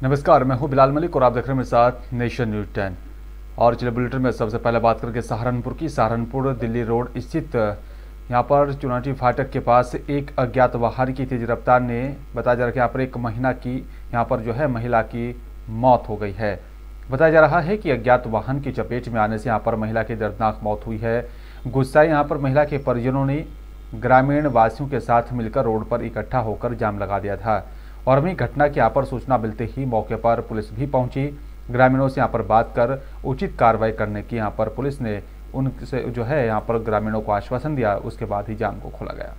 नमस्कार, मैं हूं बिलाल मलिक और आप देख रहे हैं मेरे साथ नेशन न्यूज़ 10। और चलिए बुलेटिन में सबसे पहले बात करके सहारनपुर दिल्ली रोड स्थित यहां पर चुनाटी फाटक के पास एक अज्ञात वाहन की तेज रफ्तार ने बताया जा रहा है कि यहाँ पर एक महिला की मौत हो गई है। बताया जा रहा है कि अज्ञात वाहन की चपेट में आने से यहाँ पर महिला की दर्दनाक मौत हुई है। गुस्साए यहाँ पर महिला के परिजनों ने ग्रामीण वासियों के साथ मिलकर रोड पर इकट्ठा होकर जाम लगा दिया था और वहीं घटना की यहाँ पर सूचना मिलते ही मौके पर पुलिस भी पहुंची। ग्रामीणों से यहाँ पर बात कर उचित कार्रवाई करने की यहाँ पर पुलिस ने उनसे यहाँ पर ग्रामीणों को आश्वासन दिया। उसके बाद ही जाम को खोला गया।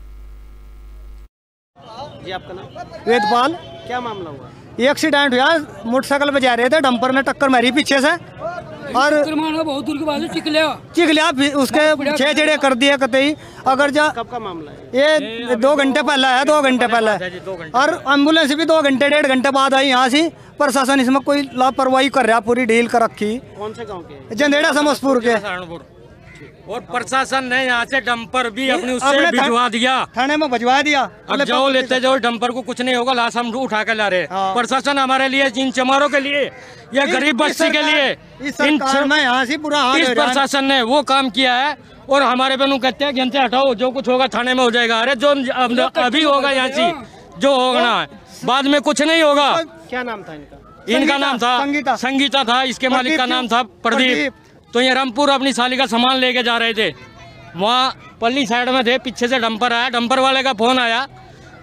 जी आपका नाम? वेदपाल। क्या मामला हुआ? ये एक्सीडेंट हुआ, मोटरसाइकिल बजा रहे थे, डंपर ने टक्कर मारी पीछे से और बहुत दूर के बाद चिकलिया उसके 6 जड़े कर दिए कतई। अगर जा कब का मामला है? ये 2 घंटे पहले है, 2 घंटे पहले। और एम्बुलेंस भी 2 घंटे 1.5 घंटे बाद आई यहाँ से। प्रशासन इसमें कोई लापरवाही कर रहा, पूरी ढील कर रखी। कौन से गांव के? जंदेड़ा समस्तपुर के। और प्रशासन ने यहाँ से डंपर भी अपने उससे भिजवा दिया, थाने में भिजवा दिया। अब जाओ लेते जाओ, डंपर को कुछ नहीं होगा, लाश हम उठा कर ला रहे। प्रशासन हमारे लिए, इन चमारों के लिए या गरीब बस्ती के लिए इस प्रशासन ने वो काम किया है। और हमारे बहनों कहते हैं कि हमसे हटाओ, जो कुछ होगा थाने में हो जाएगा। अरे जो अभी होगा यहाँ से जो होना है, बाद में कुछ नहीं होगा। क्या नाम था इनका? इनका नाम था संगीता था, इसके मालिक का नाम था प्रदीप। तो ये रामपुर अपनी साली का सामान लेके जा रहे थे, वहाँ पल्ली साइड में थे, पीछे से डंपर आया, डंपर वाले का फोन आया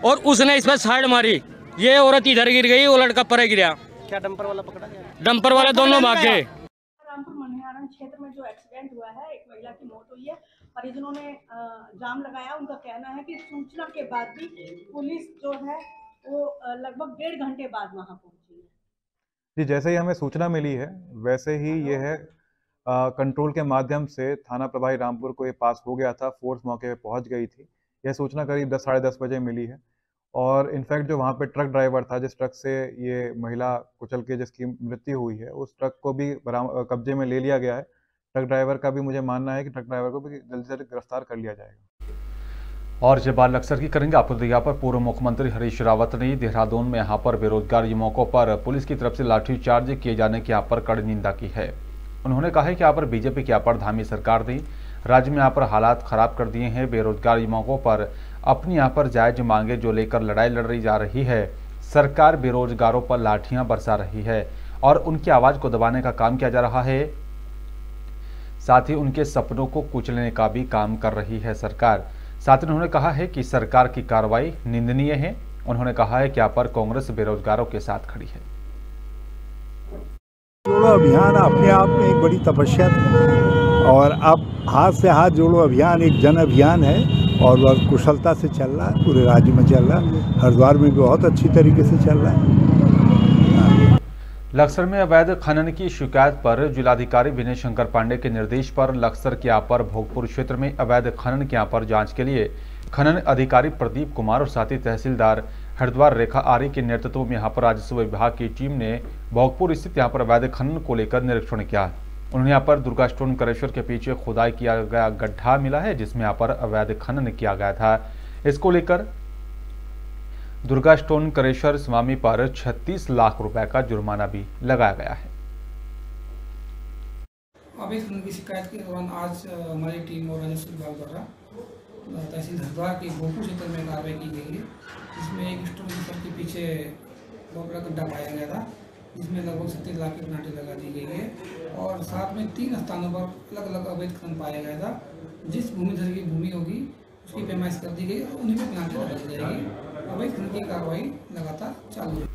और उसने इस पर साइड मारी। ये औरत इधर गिर गई, वो लड़का परे गिरा। क्या डंपर वाला पकड़ा गया? डंपर वाले दोनों भाग गए। रामपुर मनिहारन क्षेत्र में जो एक्सीडेंट हुआ है, एक महिला की मौत हुई है। परिजनों ने जाम लगाया। उनका कहना है कि सूचना के बाद भी पुलिस जो है वो लगभग 1.5 घंटे बाद वहां पहुंची है। जी, जैसे ही हमें सूचना मिली है वैसे ही ये है कंट्रोल के माध्यम से थाना प्रभारी रामपुर को ये पास हो गया था। फोर्स मौके पे पहुंच गई थी। यह सूचना करीब 10 साढ़े 10 बजे मिली है। और इनफैक्ट जो वहाँ पे ट्रक ड्राइवर था, जिस ट्रक से ये महिला कुचल के जिसकी मृत्यु हुई है, उस ट्रक को भी कब्जे में ले लिया गया है। ट्रक ड्राइवर का भी मुझे मानना है कि ट्रक ड्राइवर को भी जल्दी से गिरफ्तार कर लिया जाएगा। और जब बात लक्सर की करेंगे, आपको यहाँ पर पूर्व मुख्यमंत्री हरीश रावत ने देहरादून में यहाँ पर बेरोजगार युवकों पर पुलिस की तरफ से लाठीचार्ज किए जाने की यहाँ पर कड़ी निंदा की है। उन्होंने कहा है कि यहाँ पर बीजेपी की यहाँ पर धामी सरकार ने राज्य में यहाँ पर हालात खराब कर दिए हैं। बेरोजगार युवकों पर अपनी यहाँ पर जायज मांगे जो लेकर लड़ाई लड़ जा रही है। सरकार बेरोजगारों पर लाठियां बरसा रही है और उनकी आवाज को दबाने का काम किया जा रहा है। साथ ही उनके सपनों को कुचलने का भी काम कर रही है सरकार। साथ ही उन्होंने कहा है कि सरकार की कार्रवाई निंदनीय है। उन्होंने कहा है कि यहाँ पर कांग्रेस बेरोजगारों के साथ खड़ी है। जोड़ो अभियान अपने आप में एक बड़ी तपस्या थी और अब हाथ से हाथ जोड़ो अभियान एक जन अभियान है और वह कुशलता से चल रहा है, पूरे राज्य में चल रहा है। हरिद्वार में भी बहुत अच्छी तरीके से चल रहा है। लक्सर में अवैध खनन की शिकायत पर जिलाधिकारी विनय शंकर पांडे के निर्देश पर लक्सर के यहाँ पर भोगपुर क्षेत्र में अवैध खनन के यहाँ पर जांच के लिए खनन अधिकारी प्रदीप कुमार और साथ ही तहसीलदार हरिद्वार रेखा आर्य के नेतृत्व में यहाँ पर राजस्व विभाग की टीम ने भोगपुर स्थित यहाँ पर अवैध खनन को लेकर निरीक्षण किया। उन्होंने यहाँ पर दुर्गा स्टोन करेश्वर के पीछे खुदाई किया गया गड्ढा मिला है, जिसमें यहाँ पर अवैध खनन किया गया था। इसको लेकर दुर्गा स्टोन करेश्वर स्वामी पर 36 लाख रुपए का जुर्माना भी लगाया गया है। अवैध खनन की शिकायत के दौरान आज हमारी टीम और राजस्व विभाग द्वारा तहसील हरिद्वार के भोगपुर क्षेत्र में कार्रवाई की गई है, जिसमें एक स्टोन के पीछे बहुत बड़ा गड्ढा पाया गया था, जिसमें लगभग 37 लाख की पेनाल्टी लगा दी गई है। और साथ में 3 स्थानों पर अलग अलग अवैध खनन पाया गया था। जिस भूमिधर की भूमि होगी उसकी पैमाइश कर दी गई और उन्हीं पर पेनाल्टी लगा दी जाएगी। अवैध खनन की कार्रवाई लगातार चालू है।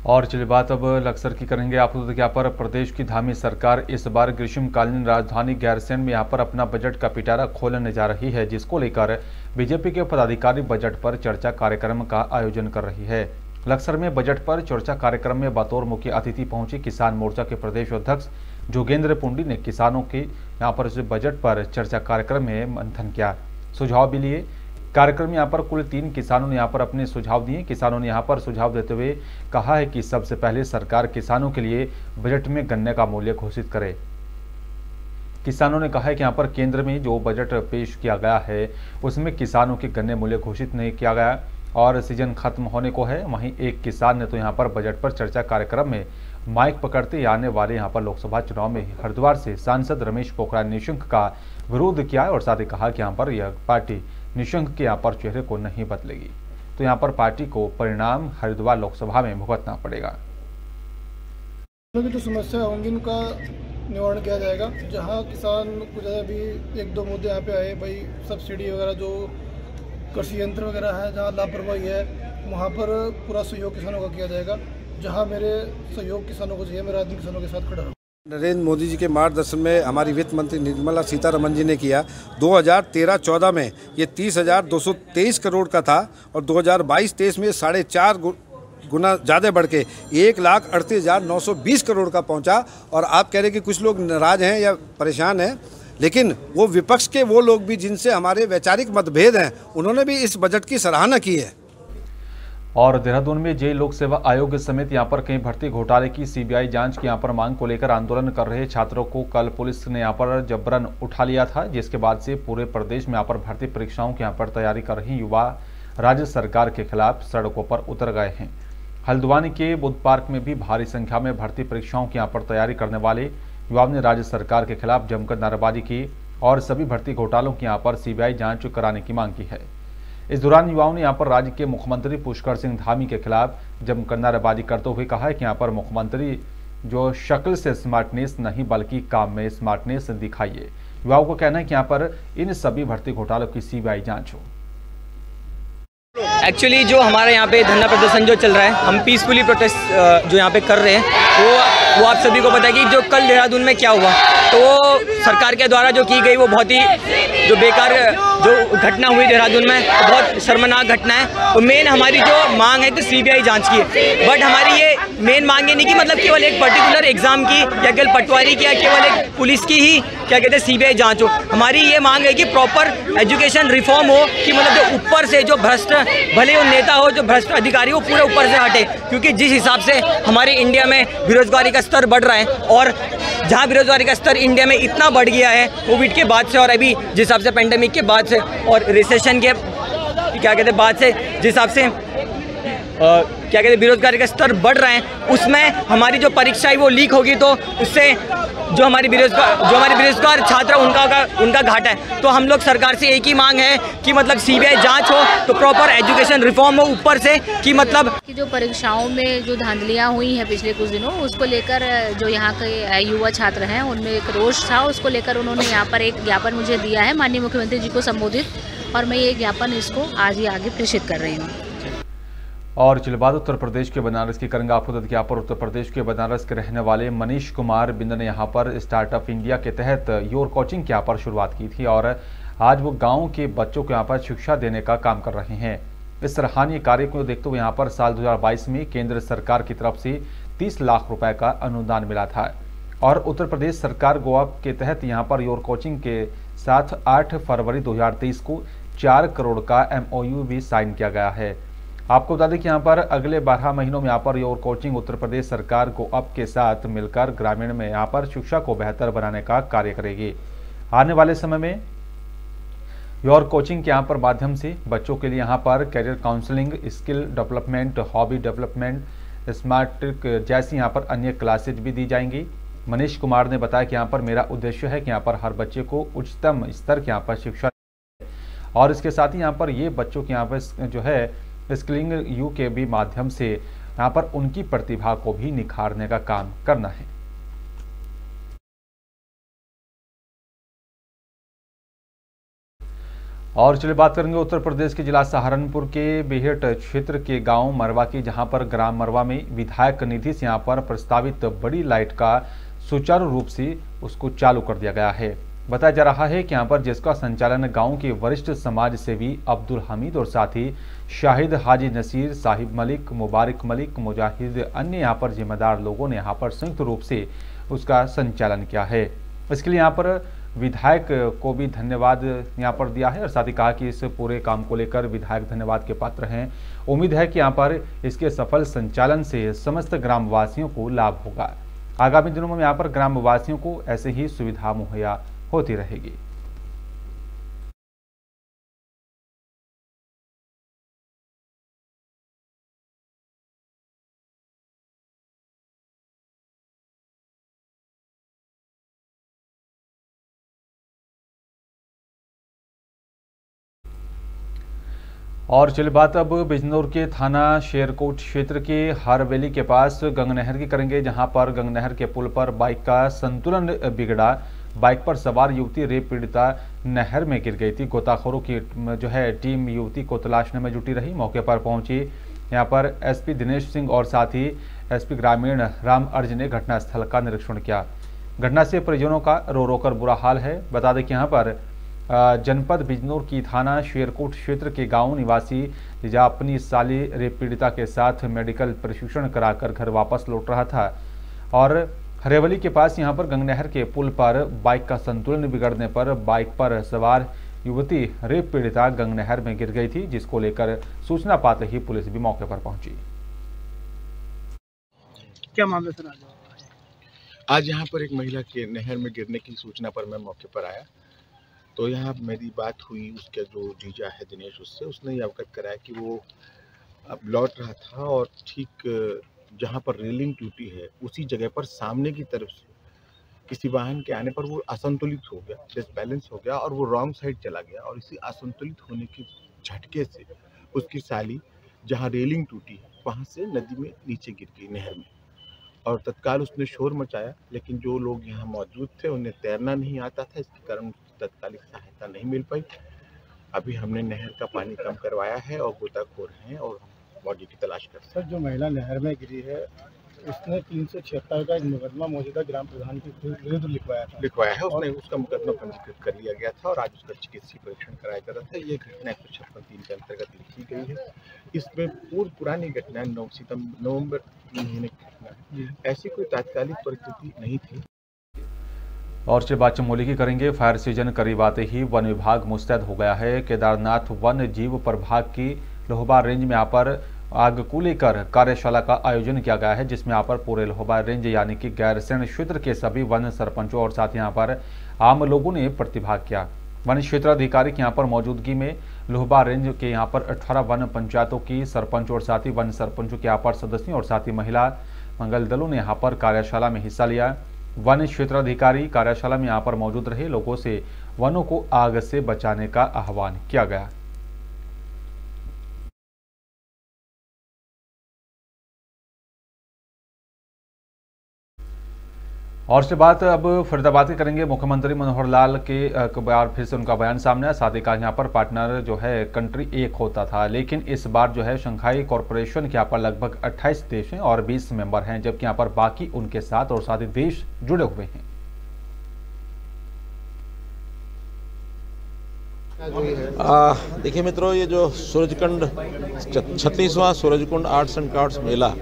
और चलिए बात अब लक्सर की करेंगे। आपको यहाँ पर प्रदेश की धामी सरकार इस बार ग्रीष्मकालीन राजधानी गैरसैंण में यहाँ पर अपना बजट का पिटारा खोलने जा रही है, जिसको लेकर बीजेपी के पदाधिकारी बजट पर चर्चा कार्यक्रम का आयोजन कर रही है। लक्सर में बजट पर चर्चा कार्यक्रम में बतौर मुख्य अतिथि पहुंचे किसान मोर्चा के प्रदेश अध्यक्ष जोगेंद्र पुंडी ने किसानों के यहाँ पर बजट पर चर्चा कार्यक्रम में मंथन किया, सुझाव भी लिए। कार्यक्रम में यहाँ पर कुल 3 किसानों ने यहाँ पर अपने सुझाव दिए। किसानों ने यहाँ पर सुझाव देते हुए कहा है कि सबसे पहले सरकार किसानों के लिए बजट में गन्ने का मूल्य घोषित करे। किसानों ने कहा है कि यहाँ पर केंद्र में जो बजट पेश किया गया है उसमें किसानों के गन्ने मूल्य घोषित नहीं किया गया। और सीजन खत्म होने को है। वहीं एक किसान ने तो यहाँ पर बजट पर चर्चा कार्यक्रम में माइक पकड़ते आने वाले यहाँ पर लोकसभा चुनाव में हरिद्वार से सांसद रमेश पोखरियाल निशंक का विरोध किया और साथ ही कहा कि यहाँ पर यह पार्टी निशंक के यहाँ पर चेहरे को नहीं बदलेगी, तो यहाँ पर पार्टी को परिणाम हरिद्वार लोकसभा में भुगतना पड़ेगा। जो समस्या होंगी उनका निवारण किया जाएगा। जहाँ किसान को ज़्यादा भी एक दो मुद्दे यहाँ पे आए, भाई सब्सिडी वगैरह जो कृषि यंत्र वगैरह है, जहाँ लापरवाही है वहाँ पर पूरा सहयोग किसानों का किया जाएगा। जहाँ मेरे सहयोग किसानों को चाहिए, मैं राजनीतिक किसानों के साथ खड़ा रहूँ। नरेंद्र मोदी जी के मार्गदर्शन में हमारी वित्त मंत्री निर्मला सीतारमण जी ने किया। 2013-14 में ये 30,223 करोड़ का था और 2022-23 में 4.5 गुना ज़्यादा बढ़ के 1,38,920 करोड़ का पहुंचा। और आप कह रहे हैं कि कुछ लोग नाराज़ हैं या परेशान हैं, लेकिन वो विपक्ष के वो लोग भी जिनसे हमारे वैचारिक मतभेद हैं, उन्होंने भी इस बजट की सराहना की है। और देहरादून में जेई लोक सेवा आयोग समेत यहाँ पर कई भर्ती घोटाले की सीबीआई जांच की यहाँ पर मांग को लेकर आंदोलन कर रहे छात्रों को कल पुलिस ने यहाँ पर जबरन उठा लिया था, जिसके बाद से पूरे प्रदेश में यहाँ पर भर्ती परीक्षाओं की यहाँ पर तैयारी कर रही युवा राज्य सरकार के खिलाफ सड़कों पर उतर गए हैं। हल्द्वानी के बुद्ध पार्क में भी भारी संख्या में भर्ती परीक्षाओं की यहाँ पर तैयारी करने वाले युवाओं ने राज्य सरकार के खिलाफ जमकर नारेबाजी की और सभी भर्ती घोटालों की यहाँ पर सीबीआई जांच कराने की मांग की है। इस दौरान युवाओं ने यहाँ पर राज्य के मुख्यमंत्री पुष्कर सिंह धामी के खिलाफ जमकर नारेबाजी करते हुए कहा है कि यहाँ पर मुख्यमंत्री जो शक्ल से स्मार्टनेस नहीं बल्कि काम में स्मार्टनेस दिखाइए। युवाओं को कहना है कि यहाँ पर इन सभी भर्ती घोटालों की सीबीआई जांच हो। एक्चुअली जो हमारे यहाँ पे धरना प्रदर्शन जो चल रहा है, हम पीसफुली प्रोटेस्ट जो यहाँ पे कर रहे हैं, वो आप सभी को पता है कि जो कल देहरादून में क्या हुआ, तो सरकार के द्वारा जो की गई वो बहुत ही जो बेकार जो घटना हुई देहरादून में, बहुत शर्मनाक घटना है। तो मेन हमारी जो मांग है तो सीबीआई जांच की है, बट हमारी ये मेन मांग ये नहीं कि मतलब केवल एक पर्टिकुलर एग्जाम की या केवल पटवारी की या केवल एक पुलिस की ही क्या कहते हैं सीबीआई जांच हो। हमारी ये मांग है कि प्रॉपर एजुकेशन रिफॉर्म हो, कि मतलब जो ऊपर से जो भ्रष्ट भले वो नेता हो, जो भ्रष्ट अधिकारी हो, पूरे ऊपर से हटे। क्योंकि जिस हिसाब से हमारे इंडिया में बेरोजगारी का स्तर बढ़ रहा है, और जहाँ बेरोजगारी का स्तर इंडिया में इतना बढ़ गया है कोविड के बाद से, और अभी जिस हिसाब से पेंडेमिक के बाद से और रिसेशन के क्या कहते हैं बाद से जिस हिसाब से क्या कहते हैं बेरोजगारी का स्तर बढ़ रहा है, उसमें हमारी जो परीक्षा है वो लीक होगी, तो उससे जो हमारे बेरोजगार छात्र उनका घाटा है। तो हम लोग सरकार से एक ही मांग है कि मतलब सीबीआई जांच हो, तो प्रॉपर एजुकेशन रिफॉर्म हो ऊपर से, कि मतलब कि जो परीक्षाओं में जो धांधलियां हुई हैं पिछले कुछ दिनों, उसको लेकर जो यहाँ के युवा छात्र हैं उनमें एक रोष था। उसको लेकर उन्होंने यहाँ पर एक ज्ञापन मुझे दिया है माननीय मुख्यमंत्री जी को संबोधित, और मैं ये ज्ञापन इसको आज ही आगे प्रेषित कर रही हूँ। और चलिए बात उत्तर प्रदेश के बनारस की करेंगे। आपको बता दें कि यहाँ पर उत्तर प्रदेश के बनारस के रहने वाले मनीष कुमार बिंद ने यहाँ पर स्टार्टअप इंडिया के तहत योर कोचिंग की यहाँ पर शुरुआत की थी, और आज वो गांव के बच्चों को यहाँ पर शिक्षा देने का काम कर रहे हैं। इस सराहनीय कार्य को देखते हुए यहाँ पर साल 2022 में केंद्र सरकार की तरफ से 30 लाख रुपए का अनुदान मिला था, और उत्तर प्रदेश सरकार गोवा के तहत यहाँ पर योर कोचिंग के साथ 8 फरवरी 2023 को 4 करोड़ का MOU भी साइन किया गया है। आपको बता दें कि यहाँ पर अगले 12 महीनों में यहाँ per your coaching Uttar Pradesh सरकार को अब के साथ मिलकर ग्रामीण में यहाँ पर शिक्षा को बेहतर बनाने का कार्य करेगी। आने वाले समय में योर कोचिंग के यहाँ पर माध्यम से बच्चों के लिए यहाँ पर career counselling, skill development, hobby development, smart जैसी यहाँ पर अन्य क्लासेज भी दी जाएंगी। मनीष कुमार ने बताया कि यहाँ पर मेरा उद्देश्य है कि यहाँ पर हर बच्चे को उच्चतम स्तर की यहाँ पर शिक्षा, और इसके साथ ही यहाँ पर ये बच्चों के यहाँ पर जो है स्किलिंग यू के भी माध्यम से यहाँ पर उनकी प्रतिभा को भी निखारने का काम करना है। और चलिए बात करेंगे उत्तर प्रदेश के जिला सहारनपुर के बेहट क्षेत्र के गांव मरवा की, जहां पर ग्राम मरवा में विधायक निधि से यहां पर प्रस्तावित बड़ी लाइट का सुचारू रूप से उसको चालू कर दिया गया है। बताया जा रहा है कि यहाँ पर जिसका संचालन गांव के वरिष्ठ समाज सेवी अब्दुल हमीद और साथ ही शाहिद हाजी नसीर, साहिब मलिक, मुबारक मलिक, मुजाहिद अन्य यहाँ पर जिम्मेदार लोगों ने यहाँ पर संयुक्त रूप से उसका संचालन किया है। इसके लिए यहाँ पर विधायक को भी धन्यवाद यहाँ पर दिया है, और साथ ही कहा कि इस पूरे काम को लेकर विधायक धन्यवाद के पात्र हैं। उम्मीद है कि यहाँ पर इसके सफल संचालन से समस्त ग्रामवासियों को लाभ होगा। आगामी दिनों में यहाँ पर ग्रामवासियों को ऐसे ही सुविधा मुहैया होती रहेगी। और चलिए बात अब बिजनौर के थाना शेरकोट क्षेत्र के हरवेली के पास गंगनहर की करेंगे, जहां पर गंगनहर के पुल पर बाइक का संतुलन बिगड़ा। बाइक पर सवार युवती रेप पीड़िता नहर में गिर गई थी। गोताखोरों की जो है टीम युवती को तलाशने में जुटी रही। मौके पर पहुंची यहां पर एसपी दिनेश सिंह और साथ ही एसपी ग्रामीण राम अर्ज ने घटनास्थल का निरीक्षण किया। घटना से परिजनों का रो रो कर बुरा हाल है। बता दें कि यहाँ पर जनपद बिजनौर की थाना शेरकोट क्षेत्र के गांव निवासी लिजा अपनी साली रेप पीड़िता के साथ मेडिकल प्रशिक्षण कराकर घर वापस लौट रहा था और हरेवली के पास यहां पर गंगनहर के पुल पर बाइक का संतुलन बिगड़ने पर बाइक पर सवार युवती रेप पीड़िता गंगनहर में गिर गई थी, जिसको लेकर सूचना पाते ही पुलिस भी मौके पर पहुंची। क्या मामला सर? आज यहाँ पर एक महिला के नहर में गिरने की सूचना पर मैं मौके पर आया, तो यहाँ मेरी बात हुई उसका जो जीजा है दिनेश, उसने ये अवगत कराया कि वो अब लौट रहा था और ठीक जहाँ पर रेलिंग टूटी है उसी जगह पर सामने की तरफ से किसी वाहन के आने पर वो असंतुलित हो गया, डिसबैलेंस हो गया और वो रॉन्ग साइड चला गया और इसी असंतुलित होने के झटके से उसकी साली जहाँ रेलिंग टूटी है वहाँ से नदी में नीचे गिर गई नहर में और तत्काल उसने शोर मचाया, लेकिन जो लोग यहाँ मौजूद थे उन्हें तैरना नहीं आता था, इसके कारण तत्कालिक सहायता नहीं मिल पाई। अभी हमने नहर का पानी कम करवाया है और गोताखोर हैं और बॉडी की तलाश कर रहे हैं। सर, जो महिला नहर में गिरी है उसने 376 का एक मुकदमा मौजूदा ग्राम प्रधान के विरुद्ध लिखवाया है। उसने उसका मुकदमा पंजीकृत कर लिया गया था और आज उसका चिकित्सीय परीक्षण कराया जा रहा था। ये घटना 156(3) के अंतर्गत लिखी गई है। इसमें पुरानी घटना 9 नवंबर महीने की घटना है, ऐसी कोई तात्कालिक परिस्थिति नहीं थी। और से बात चमोली की करेंगे। फायर सीजन करीब आते ही वन विभाग मुस्तैद हो गया है। केदारनाथ वन जीव प्रभाग की लोहबा रेंज में यहाँ पर आग को लेकर कार्यशाला का आयोजन किया गया है, जिसमें यहाँ पर पूरे लोहबा रेंज यानी कि गैरसैंण क्षेत्र के सभी वन सरपंचों और साथ ही यहाँ पर आम लोगों ने प्रतिभाग किया। वन क्षेत्राधिकारी की यहाँ पर मौजूदगी में लोहबा रेंज के यहाँ पर 18 वन पंचायतों की सरपंच और साथ ही वन सरपंचों के यहाँ पर सदस्यों और साथ ही महिला मंगल दलों ने यहाँ पर कार्यशाला में हिस्सा लिया। वन क्षेत्राधिकारी कार्यशाला में यहाँ पर मौजूद रहे लोगों से वनों को आग से बचाने का आह्वान किया गया। और से बात अब फरीदाबाद की करेंगे। मुख्यमंत्री मनोहर लाल के बार फिर से उनका बयान सामने आया। साथ ही कहा यहाँ पर पार्टनर जो है कंट्री एक होता था, लेकिन इस बार जो है शंघाई कॉरपोरेशन के यहाँ पर लगभग 28 देश हैं और 20 मेंबर हैं, जबकि यहाँ पर बाकी उनके साथ और साथ ही देश जुड़े हुए हैं। देखिए मित्रों, ये जो सूरजकुंड 36वां Surajkund arts and crafts mela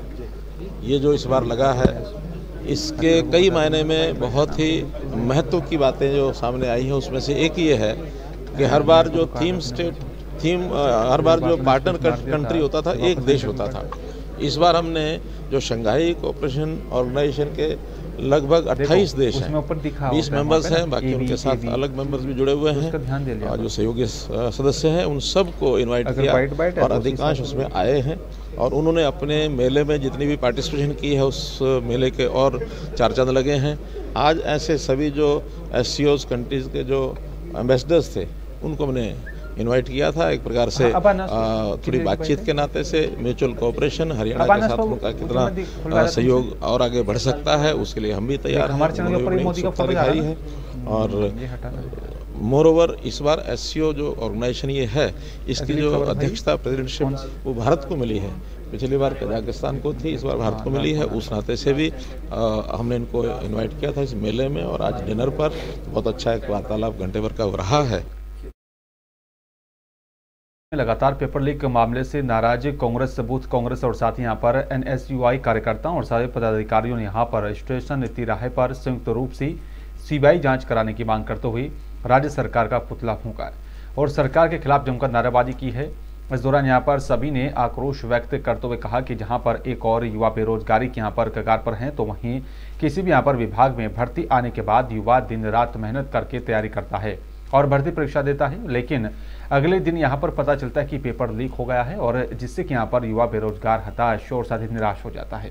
ये जो इस बार लगा है, इसके कई मायने में बहुत ही महत्व की बातें जो सामने आई हैं उसमें से एक ये है कि हर बार जो हर बार जो पार्टनर कंट्री होता था एक देश होता था। इस बार हमने जो शंघाई कोऑपरेशन ऑर्गेनाइजेशन के लगभग 28 देश हैं, 20 मेंबर्स हैं, बाकी उनके साथ अलग मेंबर्स भी जुड़े हुए हैं और जो सहयोगी सदस्य हैं उन सबको इनवाइट किया और अधिकांश उसमें आए हैं और उन्होंने अपने मेले में जितनी भी पार्टिसिपेशन की है उस मेले के और 4 चांद लगे हैं। आज ऐसे सभी जो SCOs कंट्रीज़ के जो एम्बेसडर्स थे उनको हमने इनवाइट किया था, एक प्रकार से थोड़ी बातचीत के नाते से म्यूचुअल कोऑपरेशन हरियाणा के साथ उनका कितना सहयोग और आगे बढ़ सकता है उसके लिए हम भी तैयार हैं दिखाई है। और मोर ओवर इस बार SCO जो ऑर्गेनाइजेशन ये है इसकी जो अध्यक्षता प्रेसिडेंटशिप वो भारत को मिली है। पिछली बार कजाकिस्तान को थी, इस बार भारत को मिली है। उस नाते से भी हमने इनको इनवाइट किया था इस मेले में और आज डिनर पर बहुत अच्छा एक वार्तालाप घंटे भर का हो रहा है। लगातार पेपर लीक मामले से नाराज कांग्रेस बूथ कांग्रेस और साथ ही यहाँ पर NSUI कार्यकर्ताओं और सारे पदाधिकारियों ने यहाँ पर स्टेशन तिराहे पर संयुक्त रूप से CBI जांच कराने की मांग करते हुए राज्य सरकार का पुतला फूंका और सरकार के खिलाफ जमकर नारेबाजी की है। इस दौरान यहाँ पर सभी ने आक्रोश व्यक्त करते हुए कहा कि जहाँ पर एक और युवा बेरोजगारी के यहाँ पर कगार पर हैं, तो वहीं किसी भी यहाँ पर विभाग में भर्ती आने के बाद युवा दिन रात मेहनत करके तैयारी करता है और भर्ती परीक्षा देता है, लेकिन अगले दिन यहाँ पर पता चलता है कि पेपर लीक हो गया है और जिससे कि यहाँ पर युवा बेरोजगार हताश और साथ ही निराश हो जाता है।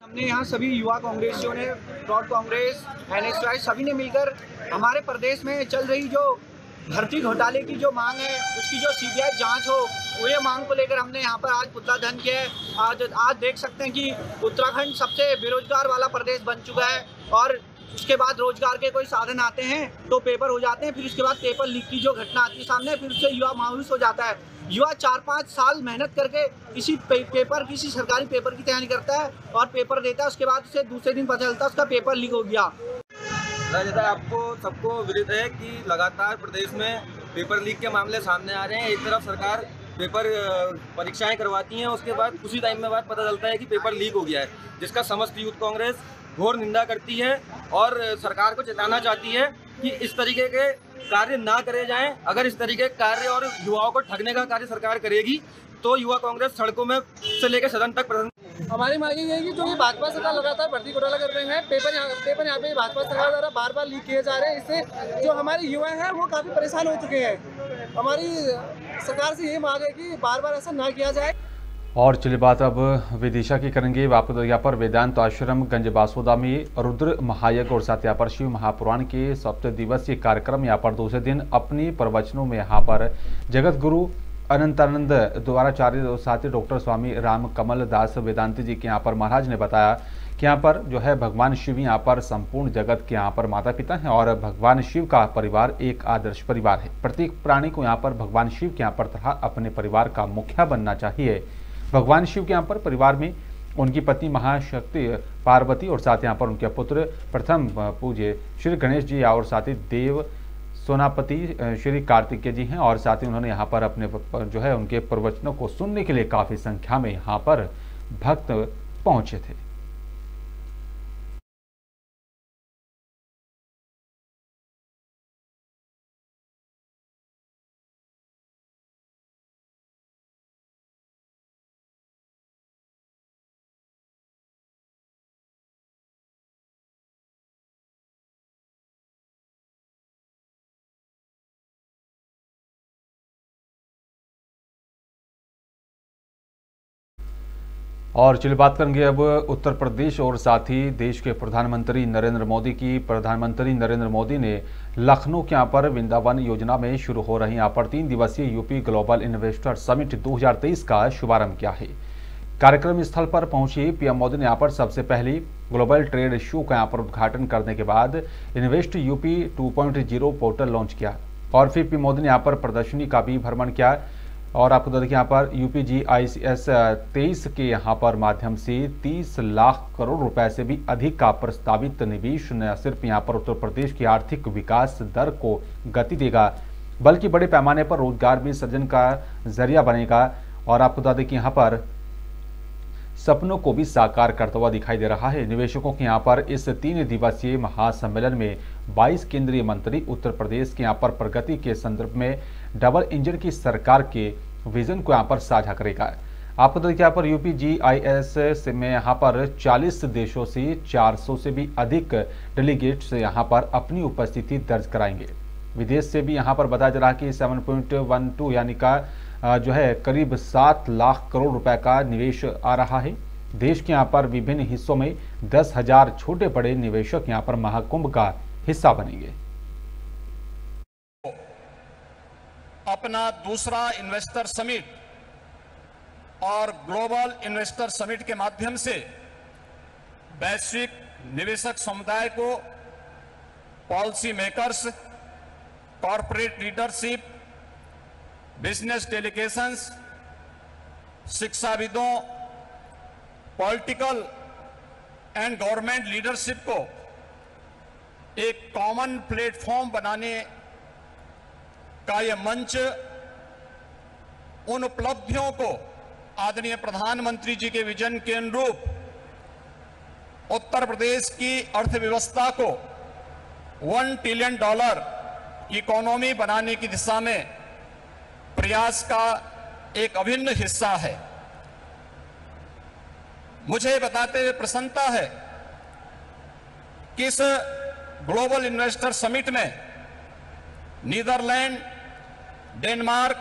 हमने यहाँ सभी युवा कांग्रेसियों ने, ब्रॉड कांग्रेस, NSY सभी ने मिलकर हमारे प्रदेश में चल रही जो भर्ती घोटाले की जो मांग है उसकी जो CBI जांच हो, वो ये मांग को लेकर हमने यहाँ पर आज पुतला दहन किया है। आज देख सकते हैं कि उत्तराखंड सबसे बेरोजगार वाला प्रदेश बन चुका है और उसके बाद रोजगार के कोई साधन आते हैं तो पेपर हो जाते हैं, फिर उसके बाद पेपर लीक की जो घटना आती है सामने, फिर उससे युवा मायूस हो जाता है। युवा 4-5 साल मेहनत करके किसी सरकारी पेपर की तैयारी करता है और पेपर देता है, उसके बाद उसे दूसरे दिन पता चलता है उसका पेपर लीक हो गया। आपको सबको विदित है कि लगातार प्रदेश में पेपर लीक के मामले सामने आ रहे हैं। एक तरफ सरकार पेपर परीक्षाएं करवाती हैं, उसके बाद उसी टाइम में बाद पता चलता है कि पेपर लीक हो गया है, जिसका समस्त यूथ कांग्रेस घोर निंदा करती है और सरकार को चेताना चाहती है कि इस तरीके के कार्य ना करे जाएं। अगर इस तरीके के कार्य और युवाओं को ठगने का कार्य सरकार करेगी तो युवा कांग्रेस सड़कों में से लेकर सदन तक प्रदर्शन। हमारी मांग ये है कि जो ये भाजपा सरकार लगातार भर्ती घोटाला कर रहे हैं, पेपर यहाँ पे भाजपा सरकार द्वारा बार लीक किए जा रहे हैं, इससे जो हमारे युवा हैं वो काफ़ी परेशान हो चुके हैं। हमारी सरकार से ये मांग है कि बार ऐसा ना किया जाए। और चलिए बात अब विदिशा की करेंगे। आपको यहाँ पर वेदांत आश्रम गंज बासोदा में रुद्र महायज्ञ और साथ यहाँ पर शिव महापुराण के 7 दिवसीय कार्यक्रम यहाँ पर दूसरे दिन अपनी प्रवचनों में यहाँ पर जगत गुरु अनंतानंद द्वाराचार्य और साथ ही डॉक्टर स्वामी राम कमल दास वेदांती जी के यहाँ पर महाराज ने बताया कि यहाँ पर जो है भगवान शिव यहाँ पर संपूर्ण जगत के यहाँ पर माता पिता हैं और भगवान शिव का परिवार एक आदर्श परिवार है। प्रत्येक प्राणी को यहाँ पर भगवान शिव के यहाँ पर तरह अपने परिवार का मुखिया बनना चाहिए। भगवान शिव के यहाँ पर परिवार में उनकी पत्नी महाशक्ति पार्वती और साथ यहाँ पर उनके पुत्र प्रथम पूज्य श्री गणेश जी और साथ ही देव सोनापति श्री कार्तिकेय जी हैं और साथ ही उन्होंने यहाँ पर अपने जो है उनके प्रवचनों को सुनने के लिए काफ़ी संख्या में यहाँ पर भक्त पहुँचे थे। और चलिए बात करेंगे अब उत्तर प्रदेश और साथ ही देश के प्रधानमंत्री नरेंद्र मोदी की। प्रधानमंत्री नरेंद्र मोदी ने लखनऊ के यहाँ पर वृंदावन योजना में शुरू हो रही यहाँ पर 3 दिवसीय यूपी ग्लोबल इन्वेस्टर समिट 2023 का शुभारंभ किया है। कार्यक्रम स्थल पर पहुंची पीएम मोदी ने यहाँ पर सबसे पहली ग्लोबल ट्रेड शो का यहाँ पर उद्घाटन करने के बाद इन्वेस्ट यूपी 2.0 पोर्टल लॉन्च किया और फिर पीएम मोदी ने यहाँ पर प्रदर्शनी का भी भ्रमण किया। और आपको देखिए यहाँ पर UPGIS 23 के यहाँ पर माध्यम से 30 लाख करोड़ रुपए से भी अधिक का प्रस्तावित निवेश न सिर्फ यहाँ पर उत्तर प्रदेश की आर्थिक विकास दर को गति देगा बल्कि बड़े पैमाने पर रोजगार भी सृजन का जरिया बनेगा। और आपको बता दें कि यहाँ पर सपनों को भी साकार करता हुआ दिखाई दे रहा है। निवेशकों के यहाँ पर इस 3 दिवसीय महासम्मेलन में 22 केंद्रीय मंत्री उत्तर प्रदेश के यहाँ पर प्रगति के संदर्भ में डबल इंजन की सरकार के विजन को यहाँ पर साझा करेगा। आपको देखिए यहाँ पर UPGIS में यहाँ पर 40 देशों से 400 से भी अधिक डेलीगेट्स यहाँ पर अपनी उपस्थिति दर्ज कराएंगे। विदेश से भी यहाँ पर बताया जा रहा है कि 7.12 यानी का जो है करीब 7 लाख करोड़ रुपए का निवेश आ रहा है। देश के यहाँ पर विभिन्न हिस्सों में 10,000 छोटे बड़े निवेशक यहाँ पर महाकुंभ का हिस्सा बनेंगे। अपना दूसरा इन्वेस्टर समिट और ग्लोबल इन्वेस्टर समिट के माध्यम से वैश्विक निवेशक समुदाय को policy makers, corporate leadership, business delegations, शिक्षाविदों, पॉलिटिकल एंड गवर्नमेंट लीडरशिप को एक कॉमन प्लेटफॉर्म बनाने का यह मंच उन उपलब्धियों को आदरणीय प्रधानमंत्री जी के विजन के अनुरूप उत्तर प्रदेश की अर्थव्यवस्था को $1 ट्रिलियन इकोनॉमी बनाने की दिशा में प्रयास का एक अभिन्न हिस्सा है। मुझे बताते हुए प्रसन्नता है कि इस ग्लोबल इन्वेस्टर समिट में नीदरलैंड, डेनमार्क,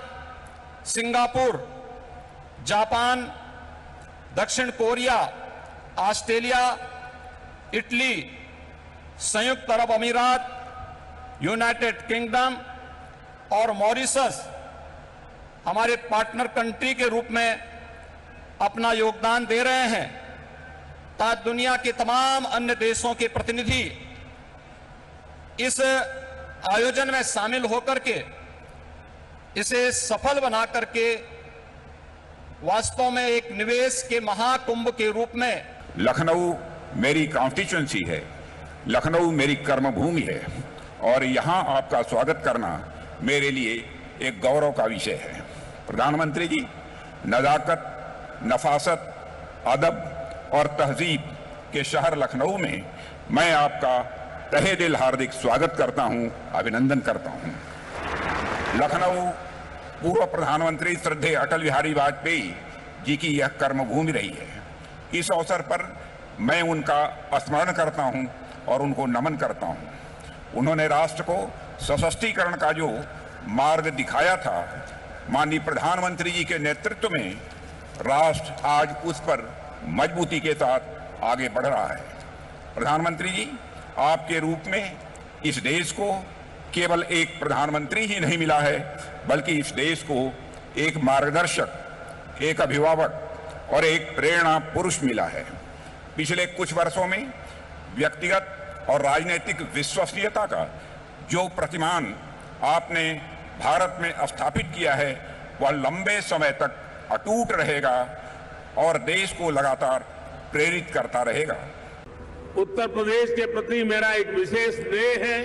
सिंगापुर, जापान, दक्षिण कोरिया, ऑस्ट्रेलिया, इटली, संयुक्त अरब अमीरात, यूनाइटेड किंगडम और मॉरिशस हमारे पार्टनर कंट्री के रूप में अपना योगदान दे रहे हैं, ताकि दुनिया के तमाम अन्य देशों के प्रतिनिधि इस आयोजन में शामिल होकर के इसे सफल बना करके वास्तव में एक निवेश के महाकुंभ के रूप में। लखनऊ मेरी कॉन्स्टिट्यूंसी है, लखनऊ मेरी कर्मभूमि है और यहाँ आपका स्वागत करना मेरे लिए एक गौरव का विषय है। प्रधानमंत्री जी, नज़ाकत, नफासत, अदब और तहजीब के शहर लखनऊ में मैं आपका तहे दिल हार्दिक स्वागत करता हूँ, अभिनंदन करता हूँ। लखनऊ पूर्व प्रधानमंत्री श्रद्धेय अटल बिहारी वाजपेयी जी की यह कर्मभूमि रही है। इस अवसर पर मैं उनका स्मरण करता हूं और उनको नमन करता हूं। उन्होंने राष्ट्र को सशक्तिकरण का जो मार्ग दिखाया था, माननीय प्रधानमंत्री जी के नेतृत्व में राष्ट्र आज उस पर मजबूती के साथ आगे बढ़ रहा है। प्रधानमंत्री जी, आपके रूप में इस देश को केवल एक प्रधानमंत्री ही नहीं मिला है, बल्कि इस देश को एक मार्गदर्शक, एक अभिभावक और एक प्रेरणा पुरुष मिला है। पिछले कुछ वर्षों में व्यक्तिगत और राजनीतिक विश्वसनीयता का जो प्रतिमान आपने भारत में स्थापित किया है, वह लंबे समय तक अटूट रहेगा और देश को लगातार प्रेरित करता रहेगा। उत्तर प्रदेश के प्रति मेरा एक विशेष स्नेह है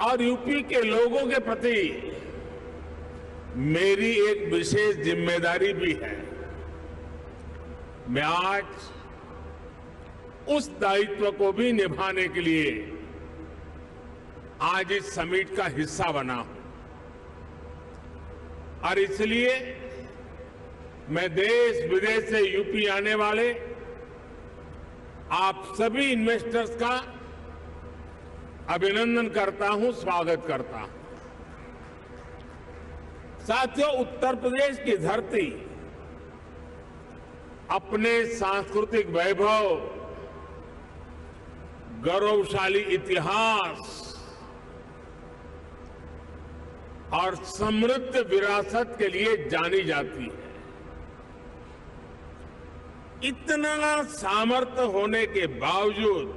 और यूपी के लोगों के प्रति मेरी एक विशेष जिम्मेदारी भी है। मैं आज उस दायित्व को भी निभाने के लिए आज इस समिट का हिस्सा बना हूं और इसलिए मैं देश विदेश से यूपी आने वाले आप सभी इन्वेस्टर्स का अभिनंदन करता हूं, स्वागत करता हूं। साथियों, उत्तर प्रदेश की धरती अपने सांस्कृतिक वैभव, गौरवशाली इतिहास और समृद्ध विरासत के लिए जानी जाती है। इतना सामर्थ्य होने के बावजूद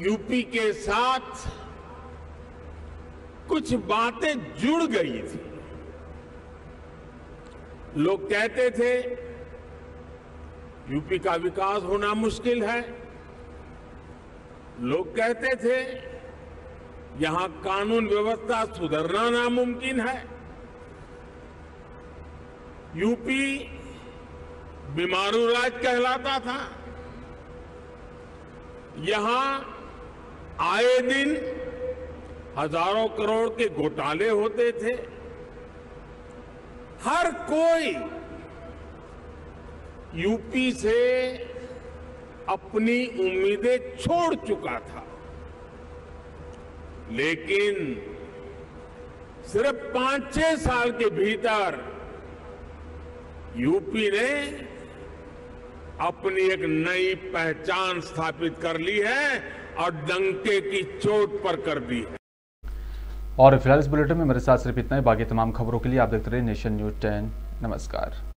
यूपी के साथ कुछ बातें जुड़ गई थी। लोग कहते थे यूपी का विकास होना मुश्किल है, लोग कहते थे यहां कानून व्यवस्था सुधरना नामुमकिन है, यूपी बीमारू राज कहलाता था, यहां आए दिन हजारों करोड़ के घोटाले होते थे। हर कोई यूपी से अपनी उम्मीदें छोड़ चुका था, लेकिन सिर्फ 5-6 साल के भीतर यूपी ने अपनी एक नई पहचान स्थापित कर ली है और डंके की चोट पर कर दी है। और फिलहाल इस बुलेटिन में मेरे साथ सिर्फ इतना ही। बाकी तमाम खबरों के लिए आप देखते रहिए नेशन न्यूज़ 10। नमस्कार।